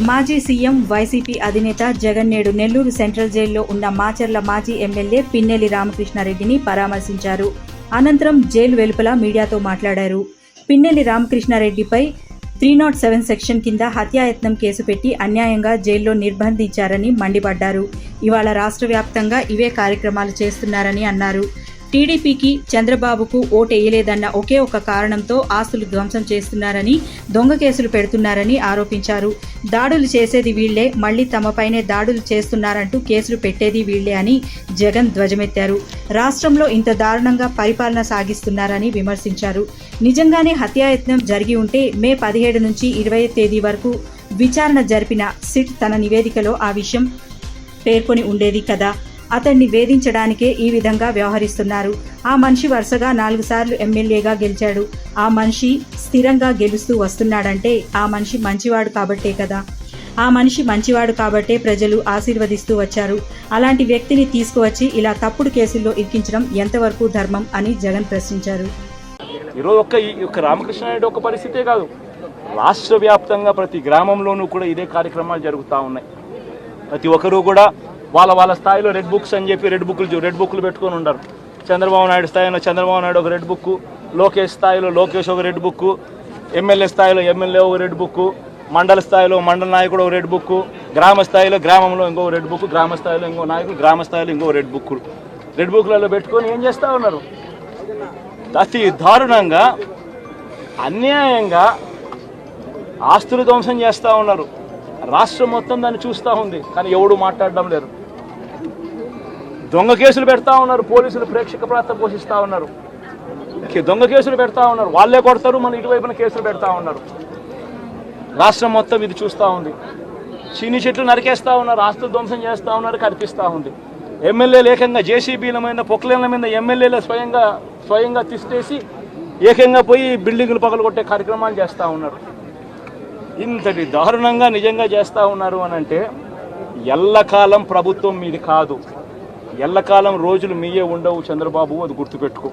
మాజీ CM YCP అధినేత జగన్ నేడు నెల్లూరు సెంట్రల్ జైల్లో ఉన్న మాచర్ల మాజీ ఎమ్మెల్యే పిన్నెల్లి రామకృష్ణారెడ్డిని పరామర్శించారు. అనంతరం జైలు వెలుపల మీడియాతో మాట్లాడారు. పిన్నెల్లి రామకృష్ణారెడ్డిపై 307 సెక్షన్ కింద హత్యాయత్నం కేసు పెట్టి అన్యాయంగా జైల్లో నిర్బంధించారని మండిపడ్డారు. ఇవాళ రాష్ట్ర వ్యాప్తంగా ఇవే కార్యక్రమాలు చేస్తున్నారని అన్నారు. టీడీపీకి చంద్రబాబుకు ఓటేయలేదన్న ఒకే ఒక కారణంతో ఆస్తులు ధ్వంసం చేస్తున్నారని, దొంగ కేసులు పెడుతున్నారని ఆరోపించారు. దాడులు చేసేది వీళ్లే, మళ్లీ తమపైనే దాడులు చేస్తున్నారంటూ కేసులు పెట్టేది వీళ్లే అని జగన్ ధ్వజమెత్తారు. రాష్ట్రంలో ఇంత దారుణంగా పరిపాలన సాగిస్తున్నారని విమర్శించారు. నిజంగానే హత్యాయత్నం జరిగి ఉంటే మే 17 నుంచి 20 తేదీ వరకు విచారణ జరిపిన సిట్ తన నివేదికలో ఆ విషయం పేర్కొని ఉండేది కదా. అతన్ని వేధించడానికే ఈ విధంగా వ్యవహరిస్తున్నారు. ఆ మనిషి వరుసగా 4 సార్లు ఎమ్మెల్యేగా గెలిచాడు. ఆ మనిషి స్థిరంగా గెలుస్తూ వస్తున్నాడంటే ఆ మనిషి మంచివాడు కాబట్టే కదా. ఆ మనిషి మంచివాడు కాబట్టే ప్రజలు ఆశీర్వదిస్తూ వచ్చారు. అలాంటి వ్యక్తిని తీసుకువచ్చి ఇలా తప్పుడు కేసుల్లో ఇరికించడం ఎంతవరకు ధర్మం అని జగన్ ప్రశ్నించారు. ఈరోజు ఒక్క రామకృష్ణారెడ్డి ఒక పరిస్థితే కాదు, రాష్ట్ర వ్యాప్తంగా ప్రతి గ్రామంలోనూ కూడా ఇదే కార్యక్రమాలు జరుగుతూ ఉన్నాయి. ప్రతి ఒక్కరూ కూడా వాళ్ళ స్థాయిలో రెడ్ బుక్స్ అని చెప్పి రెడ్ బుక్లు పెట్టుకొని ఉంటారు. చంద్రబాబు నాయుడు స్థాయిలో చంద్రబాబు నాయుడు ఒక రెడ్ బుక్, లోకేష్ స్థాయిలో లోకేష్ ఒక రెడ్ బుక్, ఎమ్మెల్యే స్థాయిలో ఎమ్మెల్యే ఒక రెడ్ బుక్, మండల స్థాయిలో మండల నాయకుడు ఒక రెడ్ బుక్, గ్రామ స్థాయిలో గ్రామంలో ఇంకో రెడ్ బుక్, గ్రామ స్థాయిలో ఇంకో నాయకుడు, గ్రామ స్థాయిలో ఇంకో రెడ్ బుక్లలో పెట్టుకొని ఏం చేస్తూ ఉన్నారు? అతి దారుణంగా అన్యాయంగా ఆస్తులు ధ్వంసం చేస్తూ ఉన్నారు. రాష్ట్రం మొత్తం దాన్ని చూస్తూ ఉంది, కానీ ఎవడు మాట్లాడడం లేదు. దొంగ కేసులు పెడతా ఉన్నారు, పోలీసులు ప్రేక్షక పాత్ర పోషిస్తూ ఉన్నారు. దొంగ కేసులు పెడతా ఉన్నారు, వాళ్ళే కొడతారు, మన ఇటువైపున కేసులు పెడతా ఉన్నారు. రాష్ట్రం మొత్తం ఇది చూస్తూ ఉంది. చీని చెట్లు నరికేస్తూ ఉన్నారు, ఆస్తులు ధ్వంసం చేస్తూ ఉన్నారు, కనిపిస్తూ ఉంది. ఎమ్మెల్యేలు ఏకంగా జేసీబీల మీద పొక్లేన్ల మీద ఎమ్మెల్యేలు స్వయంగా తిష్టేసి ఏకంగా పోయి బిల్డింగులు పగలగొట్టే కార్యక్రమాలు చేస్తూ ఉన్నారు. ఇంతటి దారుణంగా నిజంగా చేస్తూ ఉన్నారు అని అంటే ఎల్లకాలం ప్రభుత్వం మీది కాదు, ఎల్లకాలం రోజులు మీయే ఉండవు చంద్రబాబు, అది గుర్తుపెట్టుకో.